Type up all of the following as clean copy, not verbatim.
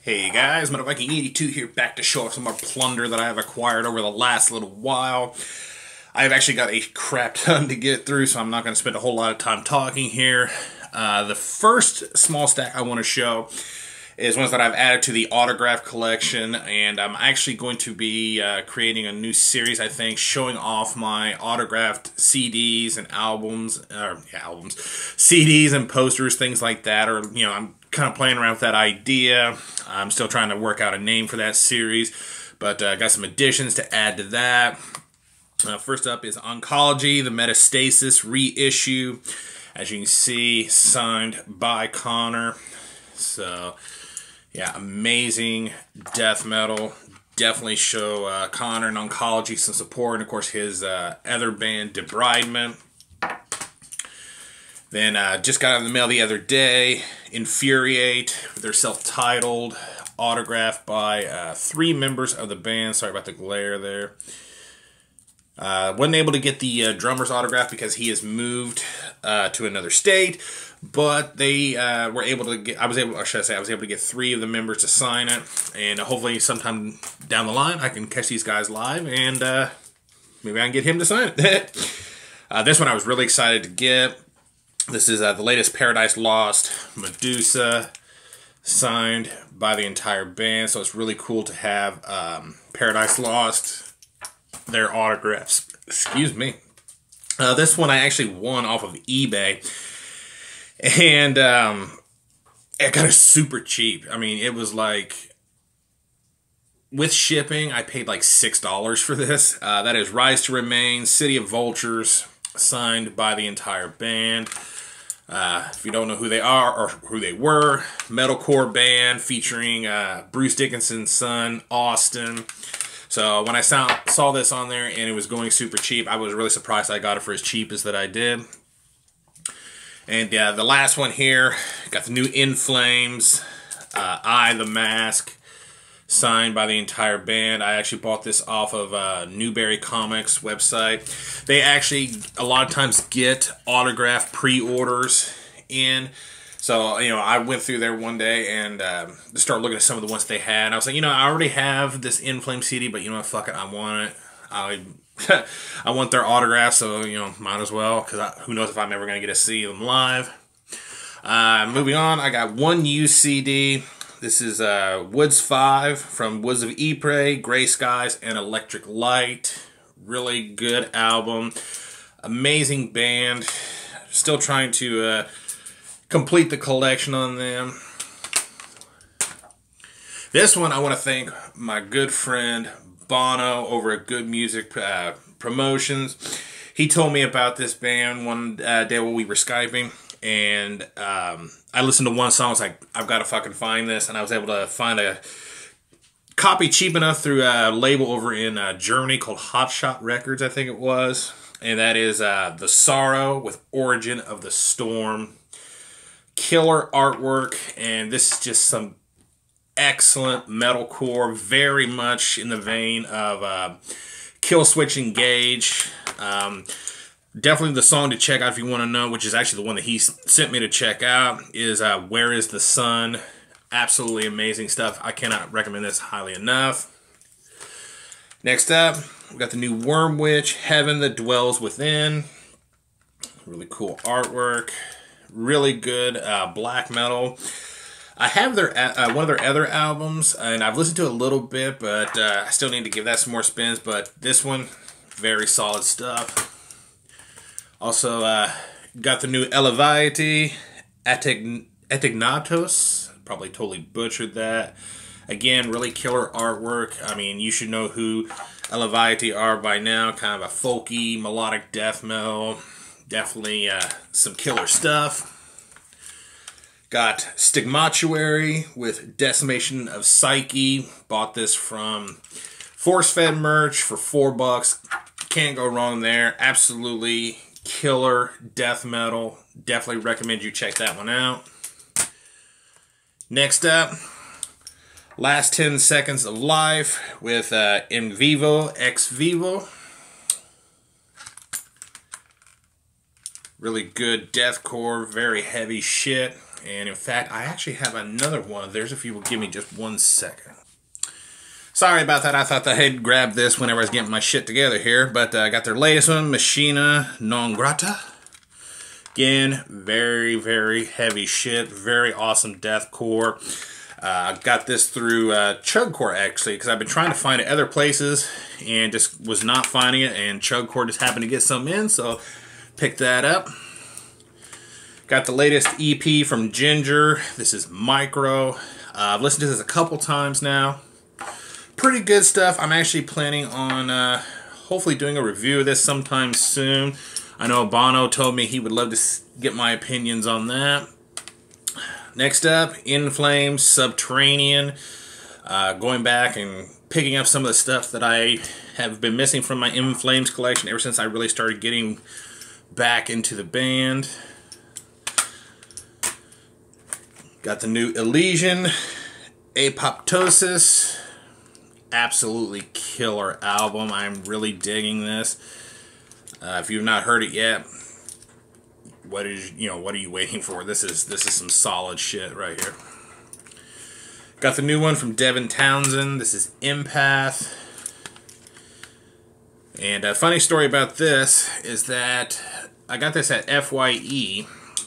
Hey guys, Viking 82 here, back to show off some more plunder that I have acquired over the last little while. I've actually got a crap ton to get through, so I'm not going to spend a whole lot of time talking here. The first small stack I want to show is ones that I've added to the autograph collection, and I'm actually going to be creating a new series, I think, showing off my autographed CDs and CDs and posters, things like that, or, you know, I'm kind of playing around with that idea. I'm still trying to work out a name for that series, but I got some additions to add to that. First up is Oncology, the Metastasis reissue. As you can see, signed by Connor. So, yeah, amazing death metal. Definitely show Connor and Oncology some support, and of course his other band, Debridement. Then just got out of the mail the other day, Infuriate, their self-titled, autographed by 3 members of the band. Sorry about the glare there. Wasn't able to get the drummer's autograph because he has moved to another state, but they were able to get, I was able to get 3 of the members to sign it, and hopefully sometime down the line I can catch these guys live, and maybe I can get him to sign it. This one I was really excited to get. This is the latest Paradise Lost, Medusa, signed by the entire band, so it's really cool to have Paradise Lost, their autographs. Excuse me. This one I actually won off of eBay, and it got it super cheap. I mean, it was like, with shipping, I paid like $6 for this. That is Rise to Remain, City of Vultures, signed by the entire band. If you don't know who they are or who they were, metalcore band featuring Bruce Dickinson's son, Austin. So when I saw this on there and it was going super cheap, I was really surprised I got it for as cheap as that I did. And the last one here, got the new In Flames, I, the Mask, signed by the entire band. I actually bought this off of Newberry Comics website. They actually a lot of times get autograph pre-orders in. So, you know, I went through there one day and started looking at some of the ones they had. I was like, you know, I already have this In Flame CD, but you know what, fuck it, I want it. I want their autograph, so, you know, might as well, because who knows if I'm ever going to get to see them live. Moving on, I got one used CD. This is Woods 5 from Woods of Ypres, Gray Skies, and Electric Light. Really good album. Amazing band. Still trying to complete the collection on them. This one I want to thank my good friend Bono over at Good Music Promotions. He told me about this band one day while we were Skyping. And I listened to one song, I was like, I've got to fucking find this, and I was able to find a copy cheap enough through a label over in Germany called Hot Shot Records, I think it was, and that is The Sorrow with Origin of the Storm. Killer artwork, and this is just some excellent metalcore, very much in the vein of Killswitch Engage. Definitely the song to check out if you want to know, which is actually the one that he sent me to check out, is Where is the Sun? Absolutely amazing stuff. I cannot recommend this highly enough. Next up, we got the new Worm Witch, Heaven That Dwells Within. Really cool artwork. Really good black metal. I have their one of their other albums, and I've listened to it a little bit, but I still need to give that some more spins. But this one, very solid stuff. Also, got the new Elevaiti, Atignatos. Probably totally butchered that. Again, really killer artwork. I mean, you should know who Elevaiti are by now. Kind of a folky, melodic death metal. Definitely some killer stuff. Got Stigmatuary with Decimation of Psyche. Bought this from Force Fed Merch for $4. Can't go wrong there. Absolutely killer death metal. Definitely recommend you check that one out. Next up, Last 10 Seconds of Life with In Vivo, Ex Vivo. Really good deathcore, very heavy shit. And in fact, I actually have another one of theirs if you will give me just 1 second. Sorry about that. I thought I had grabbed this whenever I was getting my shit together here. But I got their latest one, Machina Non Grata. Again, very, very heavy shit. Very awesome deathcore. I got this through Chugcore, actually, because I've been trying to find it other places and just was not finding it. And Chugcore just happened to get some in, so picked that up. Got the latest EP from Ginger. This is Micro. I've listened to this a couple times now. Pretty good stuff. I'm actually planning on hopefully doing a review of this sometime soon. I know Bono told me he would love to get my opinions on that. Next up, In Flames, Subterranean. Going back and picking up some of the stuff that I have been missing from my In Flames collection ever since I really started getting back into the band. Got the new Elysian, Apoptosis. Absolutely killer album. I'm really digging this. If you've not heard it yet, what are you waiting for? This is some solid shit right here. Got the new one from Devin Townsend. This is Empath. And a funny story about this is that I got this at FYE,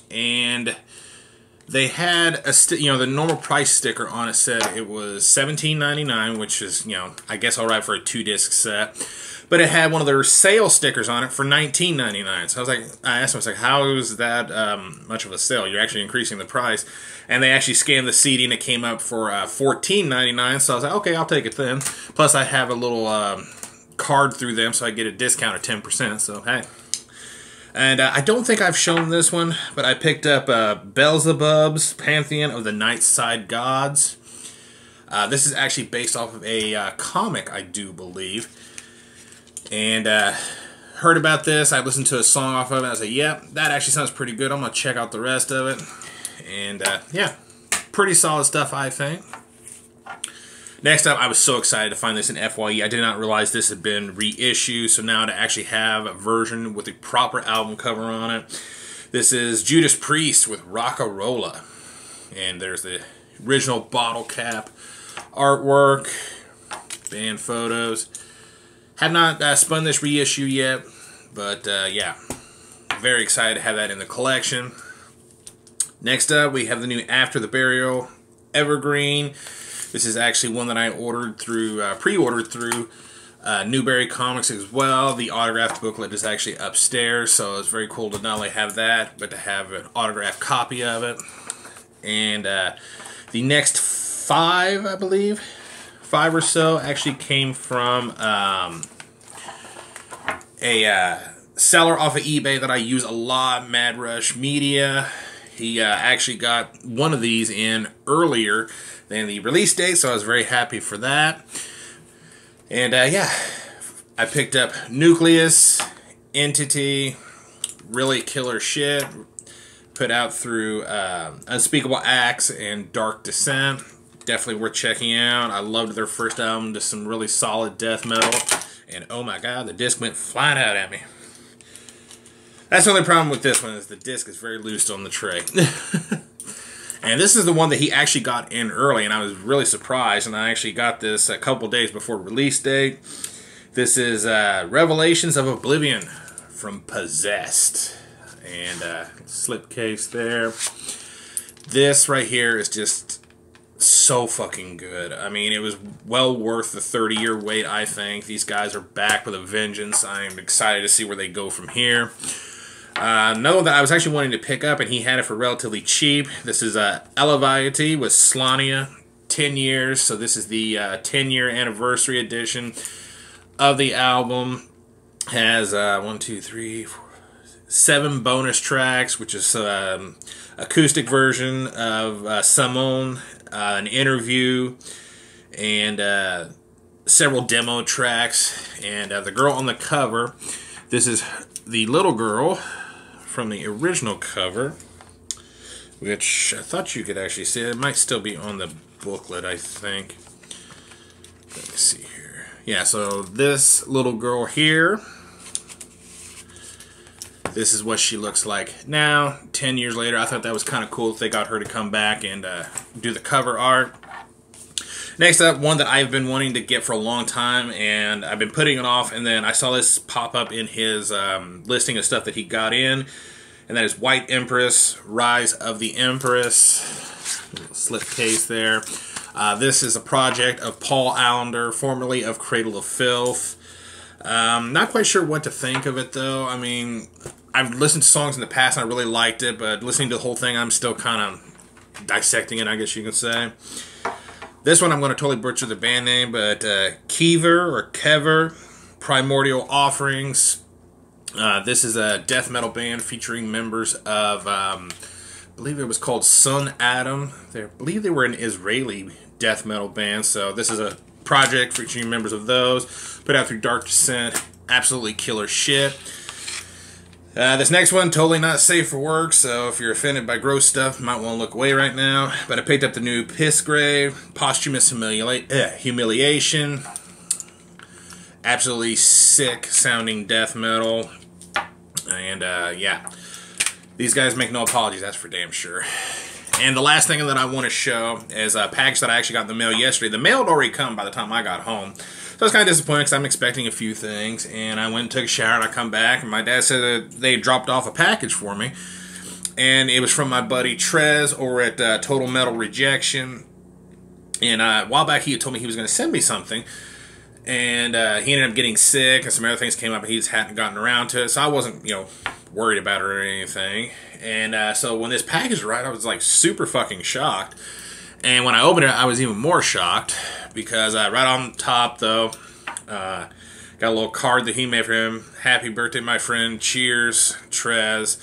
and they had the normal price sticker on it said it was $17.99, which is, I guess alright for a 2-disc set. But it had one of their sale stickers on it for $19.99. So I asked them, how is that much of a sale? You're actually increasing the price. And they actually scanned the CD and it came up for $14.99. So I was like, okay, I'll take it then. Plus I have a little card through them, so I get a discount of 10%. So hey. And I don't think I've shown this one, but I picked up Beelzebub's Pantheon of the Nightside Gods. This is actually based off of a comic, I do believe. And heard about this. I listened to a song off of it. And I was like, yep, that actually sounds pretty good. I'm going to check out the rest of it. And yeah, pretty solid stuff, I think. Next up, I was so excited to find this in FYE. I did not realize this had been reissued. So now to actually have a version with the proper album cover on it. This is Judas Priest with Rockarola. And there's the original bottle cap artwork, band photos. Have not spun this reissue yet, but yeah, very excited to have that in the collection. Next up, we have the new After the Burial Evergreen. This is actually one that I ordered through, pre-ordered through Newberry Comics as well. The autographed booklet is actually upstairs, so it's very cool to not only have that, but to have an autographed copy of it. And the next 5, I believe, 5 or so actually came from a seller off of eBay that I use a lot, Mad Rush Media. He actually got one of these in earlier than the release date, so I was very happy for that. And yeah, I picked up Nucleus, Entity, really killer shit. Put out through Unspeakable Acts and Dark Descent. Definitely worth checking out. I loved their first album, just some really solid death metal. And oh my god, the disc went flying out at me. That's the only problem with this one, is the disc is very loose on the tray. And this is the one that he actually got in early, and I was really surprised. And I actually got this a couple days before release date. This is Revelations of Oblivion from Possessed. And slipcase there. This right here is just so fucking good. I mean, it was well worth the 30-year wait, I think. These guys are back with a vengeance. I'm excited to see where they go from here. Another one that I was actually wanting to pick up, and he had it for relatively cheap. This is Eleviety with Slania, 10 years. So this is the 10-year anniversary edition of the album. Has 1, 2, 3, 4, 7 bonus tracks, which is acoustic version of Simone, an interview, and several demo tracks. And the girl on the cover, this is the little girl from the original cover, which I thought you could actually see. It might still be on the booklet, I think. Let me see here. Yeah, so this little girl here This is what she looks like now, 10 years later. I thought that was kind of cool if they got her to come back and do the cover art. Next up, one that I've been wanting to get for a long time, and I've been putting it off, and then I saw this pop up in his listing of stuff that he got in, and that is White Empress, Rise of the Empress. Little slip case there. This is a project of Paul Allender, formerly of Cradle of Filth. Not quite sure what to think of it, though. I mean, I've listened to songs in the past, and I really liked it, but listening to the whole thing, I'm still kind of dissecting it, I guess you could say. This one I'm going to totally butcher the band name, but Kever or Kever, Primordial Offerings. This is a death metal band featuring members of, I believe it was called Sun Adam. I believe they were an Israeli death metal band, so this is a project featuring members of those. Put out through Dark Descent. Absolutely killer shit. This next one, totally not safe for work, so if you're offended by gross stuff, you might want to look away right now. But I picked up the new Pissgrave, Posthumous Humiliation. Absolutely sick sounding death metal. And yeah, these guys make no apologies, that's for damn sure. And the last thing that I want to show is a package that I actually got in the mail yesterday. The mail had already come by the time I got home. So I was kind of disappointed because I'm expecting a few things. And I went and took a shower and I come back. And my dad said that they dropped off a package for me. And it was from my buddy Trez over at Total Metal Rejection. And a while back he had told me he was going to send me something. And he ended up getting sick and some other things came up and he just hadn't gotten around to it. So I wasn't, worried about it or anything. And so when this package arrived, I was like super fucking shocked. And when I opened it, I was even more shocked because right on top, though, got a little card that he made for him. Happy birthday, my friend. Cheers, Trez.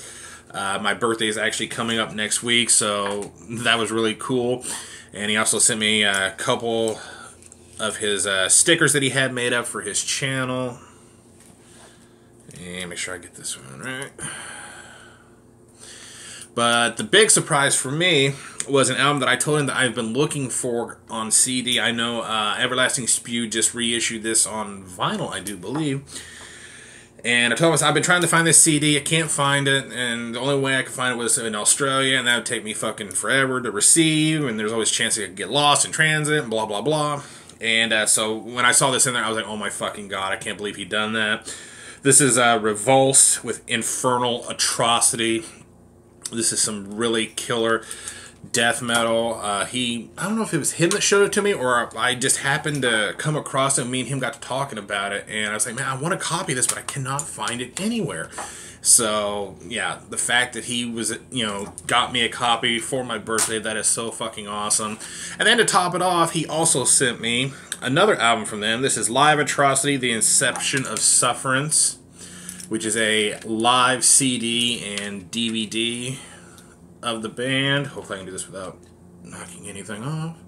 My birthday is actually coming up next week, so that was really cool. And he also sent me a couple of his stickers that he had made up for his channel. And make sure I get this one right. But the big surprise for me was an album that I told him that I've been looking for on CD. I know Everlasting Spew just reissued this on vinyl, I do believe. And I told him, I've been trying to find this CD, I can't find it, and the only way I could find it was in Australia, and that would take me fucking forever to receive, and there's always a chance it could get lost in transit, and blah, blah, blah. And so when I saw this in there, I was like, oh my fucking god, I can't believe he done that. This is Revulse with Infernal Atrocity. This is some really killer death metal. I don't know if it was him that showed it to me or I just happened to come across it and me and him got to talking about it. And I was like, man, I want to copy this, but I cannot find it anywhere. So, yeah, the fact that he was, got me a copy for my birthday, that is so fucking awesome. And then to top it off, he also sent me another album from them. This is Live Atrocity, The Inception of Sufferance, which is a live CD and DVD of the band. Hopefully I can do this without knocking anything off.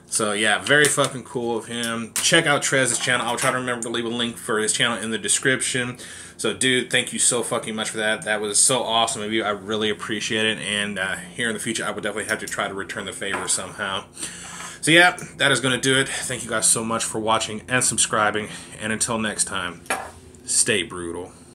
So yeah, very fucking cool of him. Check out Trez's channel. I'll try to remember to leave a link for his channel in the description. So dude, thank you so fucking much for that. That was so awesome of you. I really appreciate it. And here in the future, I would definitely have to try to return the favor somehow. So yeah, that is going to do it. Thank you guys so much for watching and subscribing. And until next time, stay brutal.